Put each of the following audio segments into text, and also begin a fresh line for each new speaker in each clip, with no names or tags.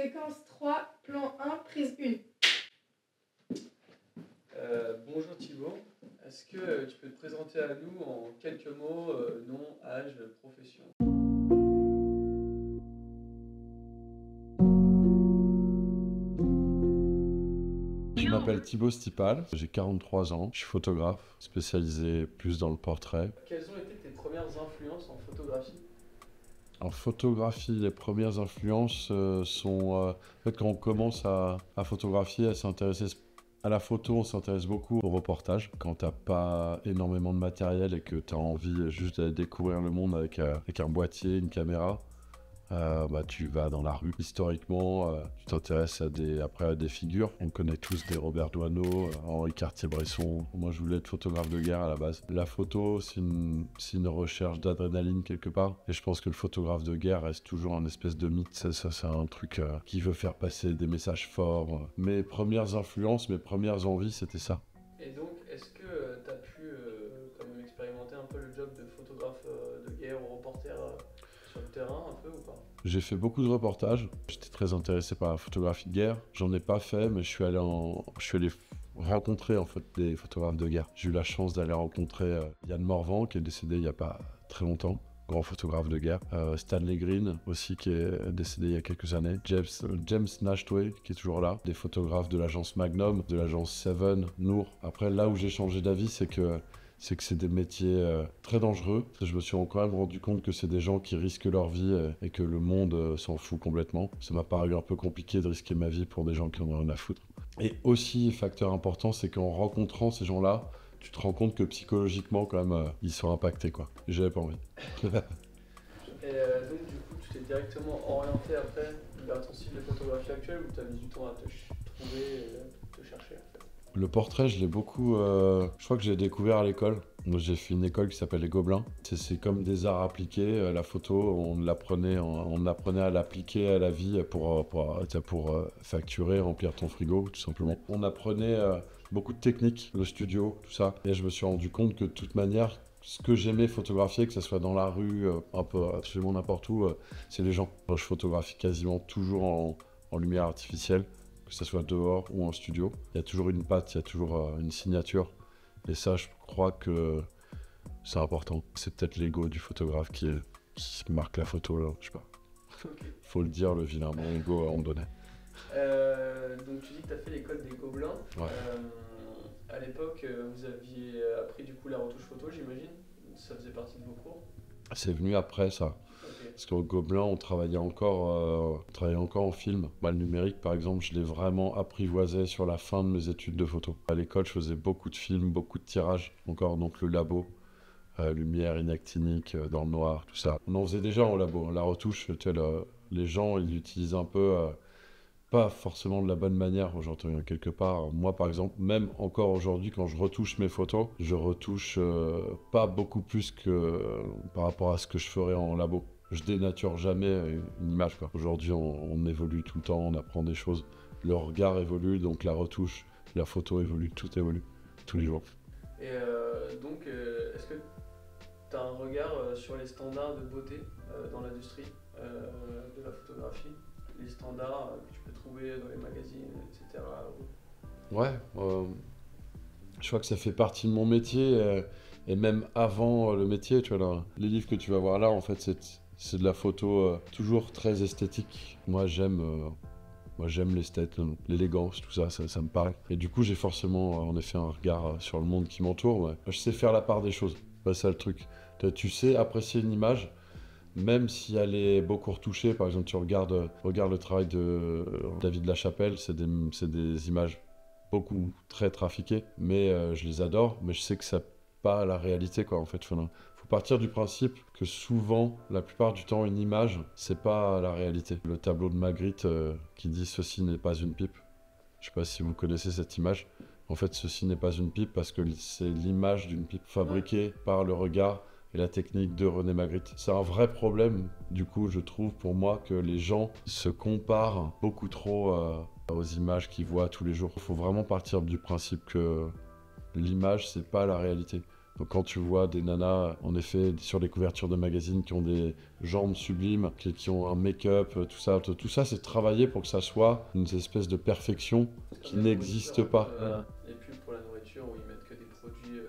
Séquence 3, plan 1, prise 1.
Bonjour Thibaut, est-ce que tu peux te présenter à nous en quelques mots, nom, âge, profession?
Je m'appelle Thibaut Stipal, j'ai 43 ans, je suis photographe, spécialisé plus dans le portrait.
Quelles ont été tes premières influences en photographie?
En photographie, les premières influences sont... en fait, quand on commence à photographier, à s'intéresser à la photo, on s'intéresse beaucoup au reportage. Quand t'as pas énormément de matériel et que t'as envie juste d'aller découvrir le monde avec un boîtier, une caméra, tu vas dans la rue. Historiquement, tu t'intéresses après à des figures. On connaît tous des Robert Doisneau, Henri Cartier-Bresson. Moi, je voulais être photographe de guerre à la base. La photo, c'est une recherche d'adrénaline quelque part. Et je pense que le photographe de guerre reste toujours un espèce de mythe. Ça c'est un truc qui veut faire passer des messages forts. Mes premières influences, mes premières envies, c'était ça.
Et donc, est-ce que tu as pu quand même expérimenter un peu le job de photographe de guerre ou reporter sur le terrain un peu ou pas?
J'ai fait beaucoup de reportages. J'étais très intéressé par la photographie de guerre. J'en ai pas fait, mais je suis allé rencontrer en fait des photographes de guerre. J'ai eu la chance d'aller rencontrer Yann Morvan, qui est décédé il y a pas très longtemps, grand photographe de guerre. Stanley Green aussi, qui est décédé il y a quelques années. James Nashtway, qui est toujours là. Des photographes de l'agence Magnum, de l'agence Seven, Nour. Après, là où j'ai changé d'avis, c'est que c'est des métiers très dangereux. Je me suis quand même rendu compte que c'est des gens qui risquent leur vie et que le monde s'en fout complètement. Ça m'a paru un peu compliqué de risquer ma vie pour des gens qui en ont rien à foutre. Et aussi, facteur important, c'est qu'en rencontrant ces gens-là, tu te rends compte que psychologiquement, quand même, ils sont impactés, quoi. J'avais pas envie.
Et donc, du coup, tu t'es directement orienté après vers ton style de photographie actuel ou tu as mis du temps à te trouver, te chercher en fait?
Le portrait, je l'ai beaucoup... je crois que j'ai découvert à l'école. Moi, j'ai fait une école qui s'appelle les Gobelins. C'est comme des arts appliqués. La photo, on apprenait à l'appliquer à la vie pour facturer, remplir ton frigo, tout simplement. On apprenait beaucoup de techniques, le studio, tout ça. Et je me suis rendu compte que de toute manière, ce que j'aimais photographier, que ce soit dans la rue, un peu absolument n'importe où, c'est les gens. Moi, je photographie quasiment toujours en lumière artificielle, que ce soit dehors ou en studio. Il y a toujours une patte, il y a toujours une signature. Et ça, je crois que c'est important. C'est peut-être l'ego du photographe qui marque la photo, là, je sais pas.
Okay.
Faut le dire, le vilain bon ego on me donnait.
Donc tu dis que tu as fait l'école des Gobelins.
Ouais.
À l'époque, vous aviez appris du coup la retouche photo, j'imagine? Ça faisait partie de vos cours?
C'est venu après ça.
Okay.
Parce qu'au Gobelin, on travaillait encore en film. Le numérique, par exemple, je l'ai vraiment apprivoisé sur la fin de mes études de photo. À l'école, je faisais beaucoup de films, beaucoup de tirages. Encore donc le labo, lumière inactinique, dans le noir, tout ça. On en faisait déjà au labo. La retouche, les gens, ils l'utilisent un peu, pas forcément de la bonne manière, j'entends quelque part. Moi, par exemple, même encore aujourd'hui, quand je retouche mes photos, je retouche pas beaucoup plus que par rapport à ce que je ferais en labo. Je dénature jamais une image, quoi. Aujourd'hui, on évolue tout le temps, on apprend des choses. Le regard évolue, donc la retouche, la photo évolue, tout évolue, tous les jours.
Et donc, est-ce que tu as un regard sur les standards de beauté dans l'industrie de la photographie? Les standards que tu peux trouver dans les magazines, etc.
Ouais, je crois que ça fait partie de mon métier, et même avant le métier, tu vois, là, les livres que tu vas voir là, en fait, c'est de la photo toujours très esthétique. Moi, j'aime l'élégance, tout ça, ça me parle. Et du coup, j'ai forcément, en effet, un regard sur le monde qui m'entoure. Ouais. Je sais faire la part des choses, c'est ça le truc. Tu sais apprécier une image, même si elle est beaucoup retouchée. Par exemple, tu regardes le travail de David Lachapelle, c'est des images très trafiquées, mais je les adore, mais je sais que c'est pas la réalité, quoi, en fait. Faut partir du principe que souvent, la plupart du temps, une image, c'est pas la réalité. Le tableau de Magritte qui dit « Ceci n'est pas une pipe », je sais pas si vous connaissez cette image. En fait, ceci n'est pas une pipe parce que c'est l'image d'une pipe fabriquée par le regard et la technique de René Magritte. C'est un vrai problème, du coup, je trouve, pour moi, que les gens se comparent beaucoup trop aux images qu'ils voient tous les jours. Il faut vraiment partir du principe que l'image, c'est pas la réalité. Donc quand tu vois des nanas, en effet, sur les couvertures de magazines qui ont des jambes sublimes, qui ont un make-up, tout ça c'est travaillé pour que ça soit une espèce de perfection qui n'existe pas.
Les pubs pour la nourriture où ils mettent que des produits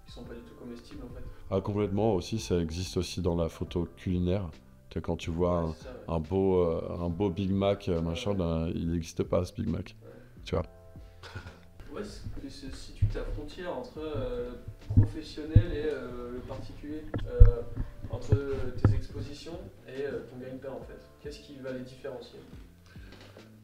qui sont pas du tout comestibles en fait.
Ah, complètement aussi, ça existe aussi dans la photo culinaire. Tu vois, quand tu vois
Ouais, c'est ça, ouais.
un beau Big Mac, machin, ben, il n'existe pas ce Big Mac.
Ouais.
Tu vois.
Ouais, se situe ta frontière entre professionnel et le particulier, entre tes expositions et ton gagne-pain en fait. Qu'est-ce qui va les différencier?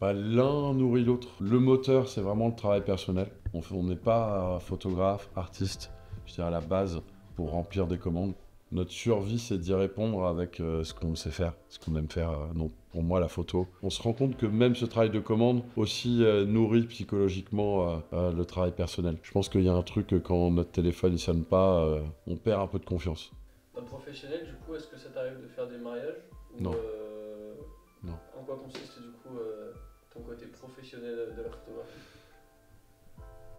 Bah, l'un nourrit l'autre. Le moteur, c'est vraiment le travail personnel. On n'est pas photographe, artiste, je dirais à la base, pour remplir des commandes. Notre survie, c'est d'y répondre avec ce qu'on sait faire, ce qu'on aime faire. Donc, pour moi, la photo. On se rend compte que même ce travail de commande aussi nourrit psychologiquement le travail personnel. Je pense qu'il y a un truc, quand notre téléphone ne sonne pas, on perd un peu de confiance.
Dans le professionnel, du coup, est-ce que ça t'arrive de faire des mariages ou,
Non. Non.
En quoi consiste du coup ton côté professionnel de la photographie?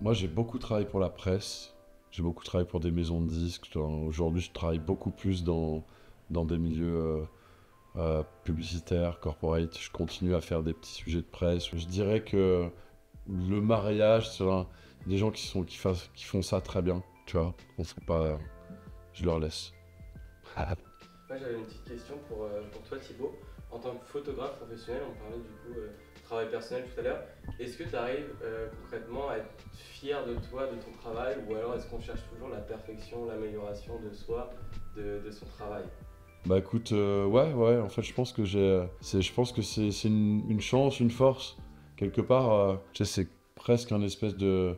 Moi, j'ai beaucoup travaillé pour la presse. J'ai beaucoup travaillé pour des maisons de disques. Aujourd'hui, je travaille beaucoup plus dans des milieux publicitaires, corporate. Je continue à faire des petits sujets de presse. Je dirais que le mariage, c'est des gens qui font ça très bien. Tu vois, on sait pas. Je leur laisse.
Moi j'avais une petite question pour toi Thibaut. En tant que photographe professionnel, on parlait du coup travail personnel tout à l'heure. Est-ce que tu arrives concrètement à être fier de toi, de ton travail, ou alors est-ce qu'on cherche toujours la perfection, l'amélioration de soi, de son travail?
Bah écoute, ouais, en fait, je pense que c'est une chance, une force. Quelque part, tu sais, c'est presque un espèce de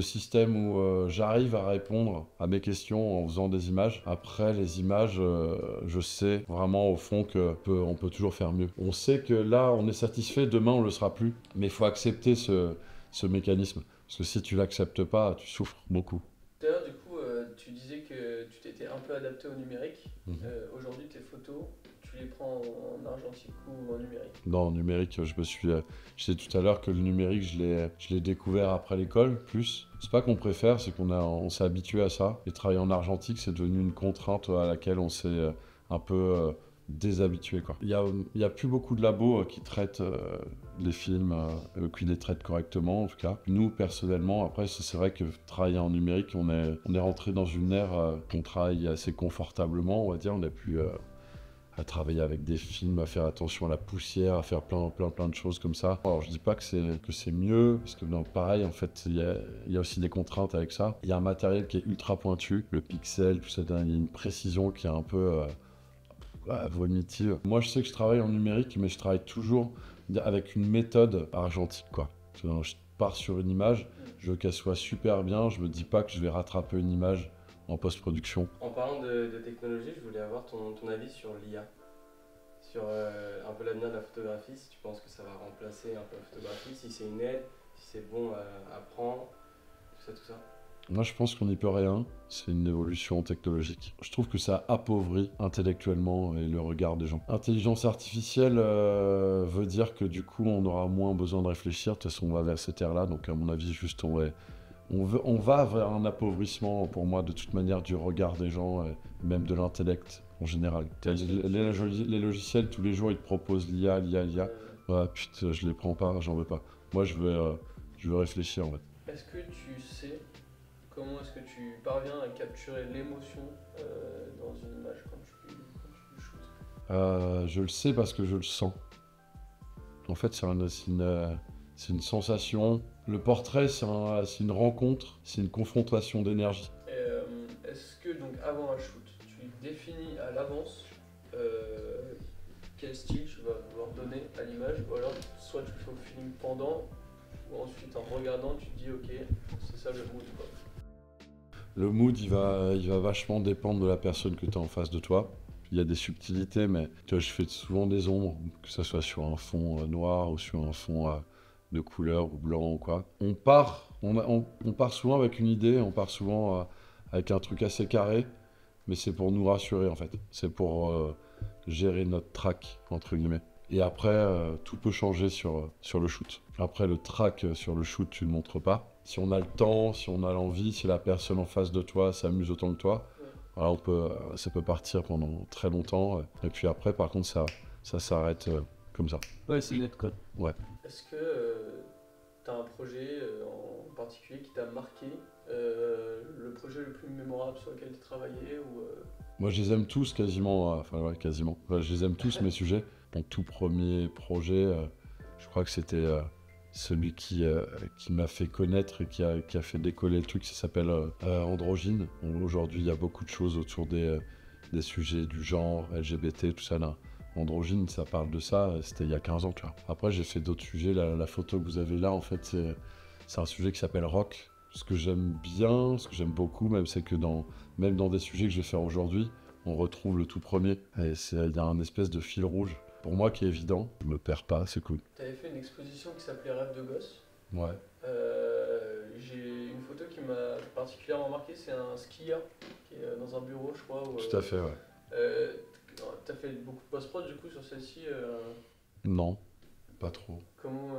système où j'arrive à répondre à mes questions en faisant des images. Après, les images, je sais vraiment au fond on peut toujours faire mieux. On sait que là, on est satisfait, demain, on le sera plus. Mais il faut accepter ce mécanisme. Parce que si tu l'acceptes pas, tu souffres beaucoup.
Tout à l'heure, du coup, tu disais que tu t'étais un peu adapté au numérique. Aujourd'hui, tes photos, tu les prends en argentique ou en numérique?
Non, en numérique, je disais tout à l'heure que le numérique, je l'ai découvert après l'école, plus. C'est pas qu'on préfère, c'est on s'est habitué à ça. Et travailler en argentique, c'est devenu une contrainte à laquelle on s'est un peu déshabitué, quoi. Il y a plus beaucoup de labos qui traitent les films, qui les traitent correctement, en tout cas. Nous, personnellement, après, c'est vrai que travailler en numérique, on est rentré dans une ère qu'on travaille assez confortablement, on va dire. On n'a plus à travailler avec des films, à faire attention à la poussière, à faire plein de choses comme ça. Alors je dis pas que c'est mieux, parce que non, pareil, en fait, il y a aussi des contraintes avec ça. Il y a un matériel qui est ultra pointu, le pixel, tout ça, il y a une précision qui est un peu vomitive. Moi, je sais que je travaille en numérique, mais je travaille toujours avec une méthode argentique, quoi. Je pars sur une image, je veux qu'elle soit super bien, je me dis pas que je vais rattraper une image en post-production.
En parlant de technologie, je voulais avoir ton avis sur l'IA, sur un peu l'avenir de la photographie, si tu penses que ça va remplacer un peu la photographie, si c'est une aide, si c'est bon à apprendre, tout ça.
Moi, je pense qu'on n'y peut rien. C'est une évolution technologique. Je trouve que ça appauvrit intellectuellement et le regard des gens. Intelligence artificielle veut dire que du coup, on aura moins besoin de réfléchir. De toute façon, on va vers cette ère-là. Donc, à mon avis, juste on va vers un appauvrissement, pour moi, de toute manière, du regard des gens, et même de l'intellect en général. Les logiciels, tous les jours, ils te proposent l'IA. Ouais, putain, je les prends pas, j'en veux pas. Moi, je veux réfléchir, en fait.
Est-ce que tu sais comment est-ce que tu parviens à capturer l'émotion dans une image quand tu shootes?
Je le sais parce que je le sens. En fait, c'est une sensation. Le portrait, c'est une rencontre, c'est une confrontation d'énergie.
Est-ce que donc avant un shoot, tu définis à l'avance quel style tu vas vouloir donner à l'image, ou alors soit tu le fais au feeling pendant, ou ensuite en regardant tu te dis ok, c'est ça le mood quoi.
Le mood, il va vachement dépendre de la personne que tu as en face de toi. Il y a des subtilités, mais tu vois, je fais souvent des ombres, que ce soit sur un fond noir ou sur un fond de couleur ou blanc ou quoi. On part souvent avec une idée, on part souvent avec un truc assez carré, mais c'est pour nous rassurer en fait. C'est pour gérer notre track, entre guillemets. Et après, tout peut changer sur le shoot. Après, le track sur le shoot, tu ne le montres pas. si on a le temps, si on a l'envie, si la personne en face de toi s'amuse autant que toi, voilà, ça peut partir pendant très longtemps. Et puis après, par contre, ça s'arrête comme ça.
Ouais, c'est net quoi.
Ouais.
Est-ce que tu as un projet en particulier qui t'a marqué, le projet le plus mémorable sur lequel tu as travaillé ou,
Moi, je les aime tous quasiment. Enfin, ouais, quasiment. Enfin, je les aime tous, mes sujets. Mon tout premier projet, je crois que c'était celui qui m'a fait connaître et qui a fait décoller le truc. Ça s'appelle Androgyne. Bon, aujourd'hui, il y a beaucoup de choses autour des sujets du genre, LGBT, tout ça là. Androgyne, ça parle de ça, c'était il y a 15 ans, tu vois. Après, j'ai fait d'autres sujets. La photo que vous avez là, en fait, c'est un sujet qui s'appelle rock. Ce que j'aime bien, ce que j'aime beaucoup, même, c'est que même dans des sujets que je vais faire aujourd'hui, on retrouve le tout premier. Et il y a un espèce de fil rouge, pour moi, qui est évident. Je me perds pas, c'est cool.
tu avais fait une exposition qui s'appelait Rêve de gosse.
Ouais.
J'ai une photo qui m'a particulièrement marqué, c'est un skieur qui est dans un bureau, je crois.
Tout à fait, ouais.
T'as fait beaucoup de post-prod du coup sur celle-ci
Non, pas trop.
Comment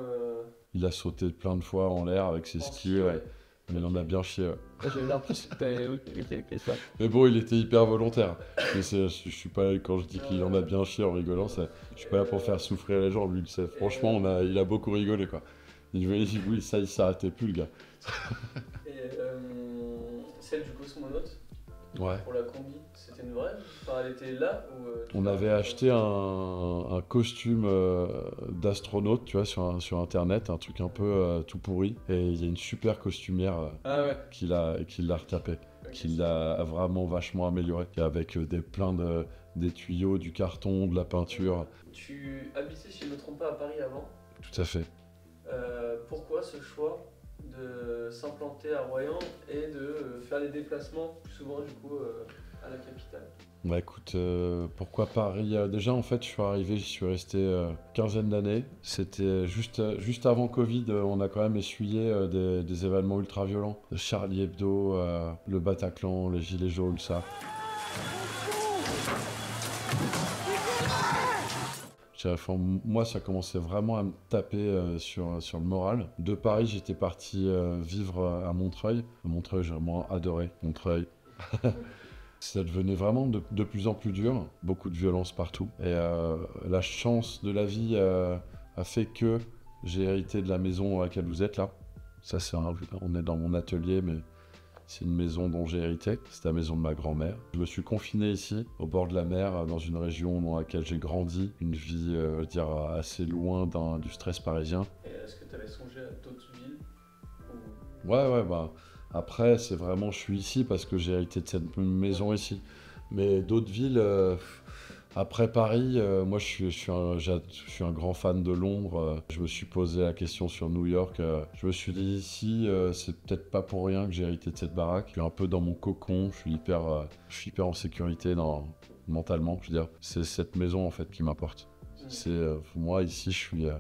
Il a sauté plein de fois en l'air avec ses skis, ouais. Mais il en a bien chié, ouais.
J'avais l'impression que t'avais ça.
Mais bon, il était hyper volontaire. Mais je suis pas, quand je dis qu'il en a bien chié en rigolant, je suis pas là pour faire souffrir les gens. Lui, franchement, il a beaucoup rigolé, quoi. Il s'arrêtait plus, le gars.
Et celle du cosmonaute,
Ouais.
pour la combi, c'était une vraie? Enfin, elle était là ou,
On avait acheté un costume d'astronaute, tu vois, sur internet, un truc un peu tout pourri. Et il y a une super costumière
Ah ouais.
qui l'a retapé, qui l'a vraiment vachement amélioré. Avec des tuyaux, du carton, de la peinture.
Tu habitais, si je ne me trompe pas, à Paris avant.
Tout à fait.
Pourquoi ce choix de s'implanter à Royan et de faire des déplacements plus souvent du coup à la capitale?
Bah écoute, pourquoi Paris? Déjà en fait je suis arrivé, j'y suis resté quinzaine d'années. C'était juste avant Covid, on a quand même essuyé des événements ultra violents. Charlie Hebdo, le Bataclan, les Gilets jaunes, ça. Enfin, moi, ça commençait vraiment à me taper sur le moral. De Paris, j'étais parti vivre à Montreuil. À Montreuil, j'ai vraiment adoré Montreuil. Ça devenait vraiment de plus en plus dur, beaucoup de violence partout. Et la chance de la vie a fait que j'ai hérité de la maison à laquelle vous êtes là. Ça, on est dans mon atelier, mais c'est une maison dont j'ai hérité. C'est la maison de ma grand-mère. Je me suis confiné ici, au bord de la mer, dans une région dans laquelle j'ai grandi. Une vie, je veux dire, assez loin du stress parisien.
Et est-ce que tu avais songé à d'autres villes ou...
Ouais, bah... Après, c'est vraiment, je suis ici parce que j'ai hérité de cette maison ici. Mais d'autres villes, après Paris, moi je suis un grand fan de Londres. Je me suis posé la question sur New York. Je me suis dit ici, c'est peut-être pas pour rien que j'ai hérité de cette baraque. Je suis un peu dans mon cocon, je suis hyper en sécurité mentalement, je veux dire. C'est cette maison en fait qui m'importe. Moi ici, il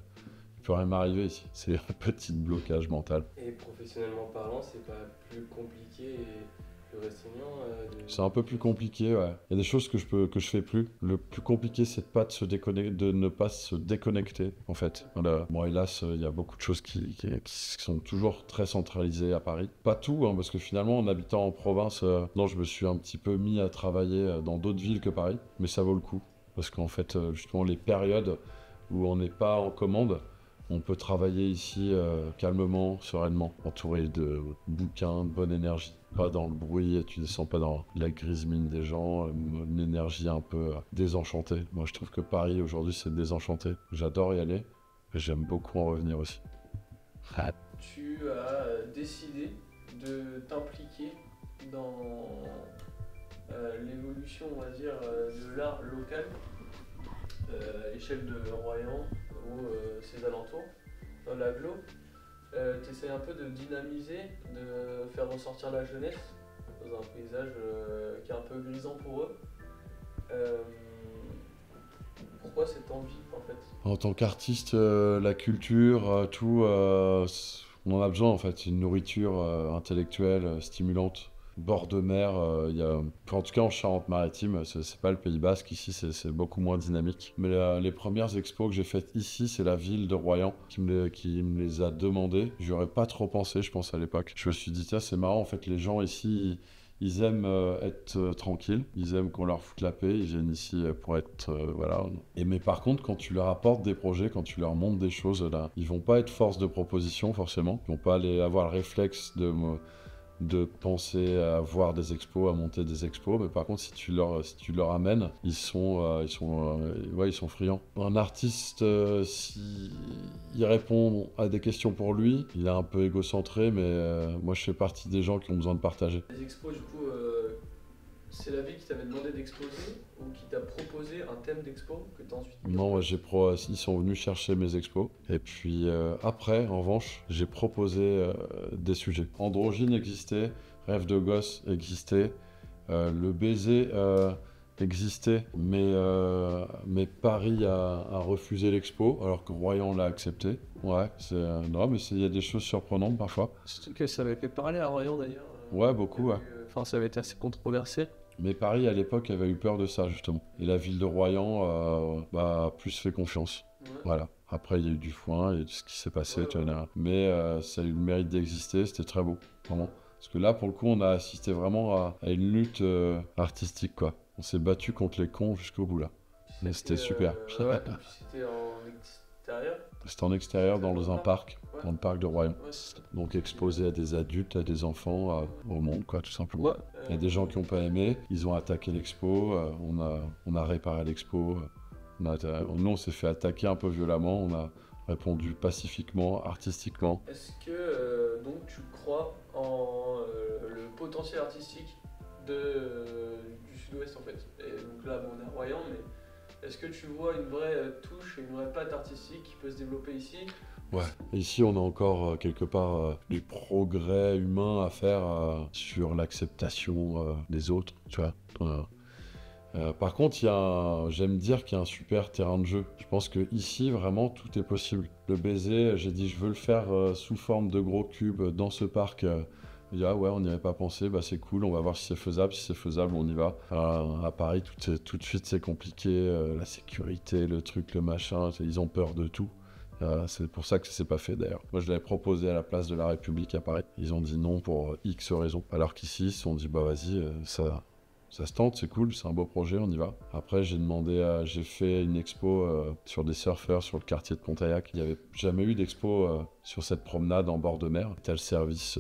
peut rien m'arriver ici. C'est un petit blocage mental.
Et professionnellement parlant, c'est pas plus compliqué et plus restreignant
C'est un peu plus compliqué, ouais. Il y a des choses que je fais plus. Le plus compliqué, c'est de ne pas se déconnecter, en fait. Voilà. Bon, hélas, il y a beaucoup de choses qui sont toujours très centralisées à Paris. Pas tout, hein, parce que finalement, en habitant en province, je me suis un petit peu mis à travailler dans d'autres villes que Paris. Mais ça vaut le coup. Parce qu'en fait, justement, les périodes où on n'est pas en commande, on peut travailler ici calmement, sereinement, entouré de bouquins, de bonne énergie. Pas dans le bruit, tu descends pas dans la grise mine des gens, une énergie un peu désenchantée. Moi, je trouve que Paris, aujourd'hui, c'est désenchanté. J'adore y aller, mais j'aime beaucoup en revenir aussi.
Tu as décidé de t'impliquer dans l'évolution, on va dire, de l'art local à l'échelle de Royan ou ses alentours, dans l'agglo. Tu essaies un peu de dynamiser, de faire ressortir la jeunesse dans un paysage qui est un peu grisant pour eux. Pourquoi cette envie en fait?
En tant qu'artiste, la culture, tout, on en a besoin en fait. C'est une nourriture intellectuelle, stimulante. bord de mer, en tout cas en Charente-Maritime, c'est pas le Pays Basque, ici c'est beaucoup moins dynamique. Mais les premières expos que j'ai faites ici, c'est la ville de Royan qui me les a demandées. J'y aurais pas trop pensé, je pense, à l'époque. Je me suis dit, tiens, c'est marrant, en fait, les gens ici, ils aiment être tranquilles, ils aiment qu'on leur foute la paix, ils viennent ici pour être... voilà. Mais par contre, quand tu leur apportes des projets, quand tu leur montres des choses, là, ils vont pas être force de proposition, forcément. Ils vont pas avoir le réflexe de penser à voir des expos, à monter des expos, mais par contre si tu leur amènes, ils sont friands. Un artiste, si il répond à des questions pour lui, il est un peu égocentré, mais moi je fais partie des gens qui ont besoin de partager.
Les expos, du coup, c'est la ville qui t'avait demandé d'exposer ou qui t'a proposé un thème d'expo que t'as ensuite mis?
Non, ils sont venus chercher mes expos. Et puis après, en revanche, j'ai proposé des sujets. Androgyne existait, Rêve de gosse existait, le baiser existait, mais Paris a refusé l'expo, alors que Royan l'a accepté. Ouais, non, mais il y a des choses surprenantes parfois.
Surtout que ça avait fait parler à Royan d'ailleurs.
Ouais, beaucoup, ouais.
Enfin, ça avait été assez controversé.
Mais Paris, à l'époque, avait eu peur de ça, justement. Et la ville de Royan a plus fait confiance.
Ouais.
Voilà. Après, il y a eu du foin et ce qui s'est passé, mais ça a eu le mérite d'exister, c'était très beau, vraiment. Parce que là, pour le coup, on a assisté vraiment à une lutte artistique, quoi. On s'est battu contre les cons jusqu'au bout, là. Mais c'était super.
Ouais, et puis c'était en extérieur.
C'était en extérieur, dans un parc,
Ouais.
dans le parc de Royan.
Ouais.
Donc exposé à des adultes, à des enfants, au monde, quoi, tout simplement.
Ouais.
Il y a des gens qui n'ont pas aimé, ils ont attaqué l'expo, on a réparé l'expo. Nous, on s'est fait attaquer un peu violemment, on a répondu pacifiquement, artistiquement.
Est-ce que donc tu crois en le potentiel artistique du sud-ouest en fait? Et donc là, bon, on est à Royan, mais est-ce que tu vois une vraie touche et une vraie patte artistique qui peut se développer ici?
Ouais, ici on a encore quelque part du progrès humain à faire sur l'acceptation des autres, tu vois. Par contre, j'aime dire qu'il y a un super terrain de jeu. Je pense que ici vraiment tout est possible. Le baiser, j'ai dit je veux le faire sous forme de gros cubes dans ce parc. Il dit ah ouais, on n'y avait pas pensé, bah c'est cool, on va voir si c'est faisable. Si c'est faisable, on y va. À Paris, tout de suite c'est compliqué, la sécurité, le truc, le machin, ils ont peur de tout. C'est pour ça que ça s'est pas fait d'ailleurs. Moi je l'avais proposé à la place de la République à Paris. Ils ont dit non pour X raisons. Alors qu'ici ils se sont dit bah vas-y, ça se tente, c'est cool, c'est un beau projet, on y va. Après j'ai fait une expo sur des surfeurs sur le quartier de Pontaillac. Il n'y avait jamais eu d'expo sur cette promenade en bord de mer. T'as le service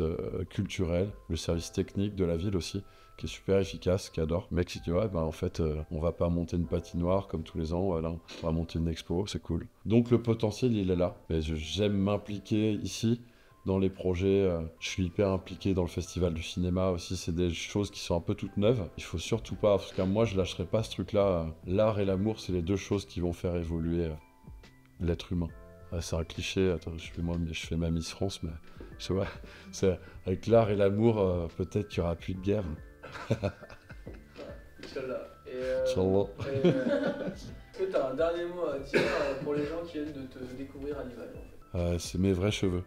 culturel, le service technique de la ville aussi, qui est super efficace, qui adore. Le mec s'est dit ouais, en fait on va pas monter une patinoire comme tous les ans, voilà, on va monter une expo, c'est cool. Donc le potentiel il est là. Mais j'aime m'impliquer ici dans les projets, je suis hyper impliqué dans le festival du cinéma aussi, c'est des choses qui sont un peu toutes neuves. Il faut surtout pas, parce que moi je lâcherai pas ce truc-là. L'art et l'amour, c'est les deux choses qui vont faire évoluer l'être humain. C'est un cliché, attends, je fais ma Miss France, mais je vois, avec l'art et l'amour, peut-être qu'il y aura plus de guerre.
Inch'Allah.
Inch'Allah.
Est-ce que tu as un dernier mot à dire pour les gens qui viennent de te découvrir à l'image en fait?
C'est mes vrais cheveux.